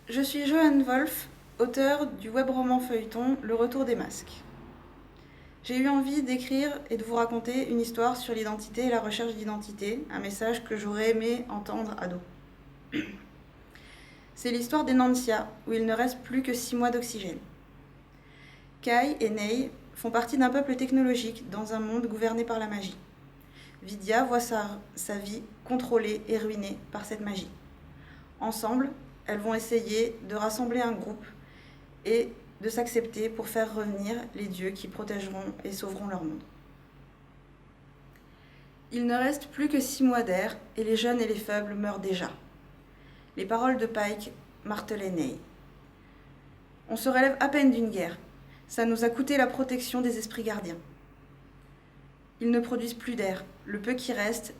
Je suis Johanne Wolf, auteure du web-roman feuilleton Le Retour des Masques. J'ai eu envie d'écrire et de vous raconter une histoire sur l'identité et la recherche d'identité, un message que j'aurais aimé entendre ado. C'est l'histoire d'Enancia, où il ne reste plus que 6 mois d'oxygène. Kai et Ney font partie d'un peuple technologique dans un monde gouverné par la magie. Vidya voit sa vie contrôlée et ruinée par cette magie. Ensemble, elles vont essayer de rassembler un groupe et de s'accepter pour faire revenir les dieux qui protégeront et sauveront leur monde. Il ne reste plus que 6 mois d'air et les jeunes et les faibles meurent déjà. Les paroles de Pike martelaient Ney. On se relève à peine d'une guerre. Ça nous a coûté la protection des esprits gardiens. Ils ne produisent plus d'air. Le peu qui reste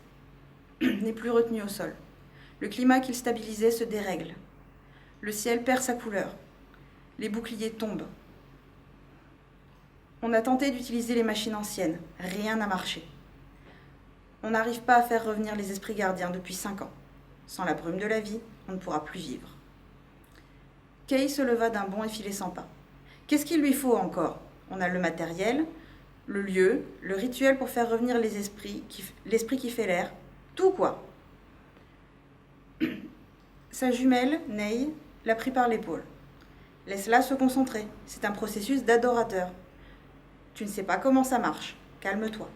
n'est plus retenu au sol. Le climat qu'ils stabilisaient se dérègle. Le ciel perd sa couleur. Les boucliers tombent. On a tenté d'utiliser les machines anciennes. Rien n'a marché. On n'arrive pas à faire revenir les esprits gardiens depuis 5 ans. Sans la brume de la vie, on ne pourra plus vivre. Kay se leva d'un bond et fit les 100 pas. Qu'est-ce qu'il lui faut encore ? On a le matériel, le lieu, le rituel pour faire revenir l'esprit qui fait l'air. Tout quoi. Sa jumelle, Ney, l'a pris par l'épaule. Laisse-la se concentrer. C'est un processus d'adorateur. Tu ne sais pas comment ça marche. Calme-toi.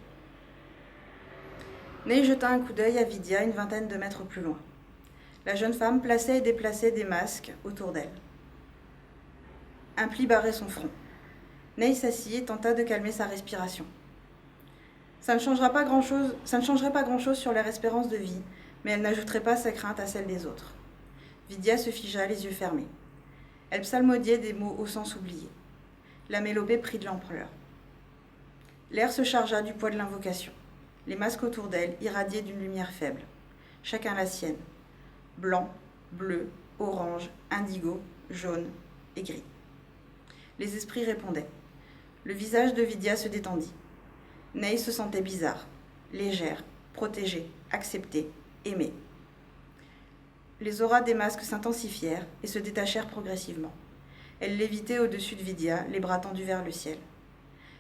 Ney jeta un coup d'œil à Vidya une vingtaine de mètres plus loin. La jeune femme plaçait et déplaçait des masques autour d'elle. Un pli barrait son front. Ney s'assit et tenta de calmer sa respiration. Ça ne changerait pas grand-chose sur leur espérance de vie, mais elle n'ajouterait pas sa crainte à celle des autres. Vidya se figea, les yeux fermés. Elle psalmodiait des mots au sens oublié. La mélopée prit de l'ampleur. L'air se chargea du poids de l'invocation. Les masques autour d'elle irradiaient d'une lumière faible. Chacun la sienne. Blanc, bleu, orange, indigo, jaune et gris. Les esprits répondaient. Le visage de Vidya se détendit. Ney se sentait bizarre, légère, protégée, acceptée, aimée. Les auras des masques s'intensifièrent et se détachèrent progressivement. Elles lévitaient au-dessus de Vidya, les bras tendus vers le ciel.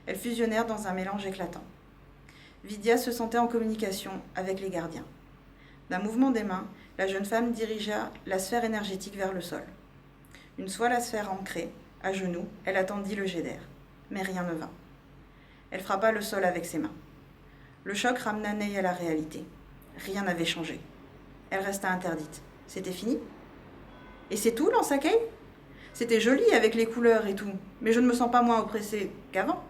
Elles fusionnèrent dans un mélange éclatant. Vidya se sentait en communication avec les gardiens. D'un mouvement des mains, la jeune femme dirigea la sphère énergétique vers le sol. Une fois la sphère ancrée, à genoux, elle attendit le jet d'air. Mais rien ne vint. Elle frappa le sol avec ses mains. Le choc ramena Ney à la réalité. Rien n'avait changé. Elle resta interdite. C'était fini ? Et c'est tout, lança Kay ? C'était joli avec les couleurs et tout, mais je ne me sens pas moins oppressée qu'avant.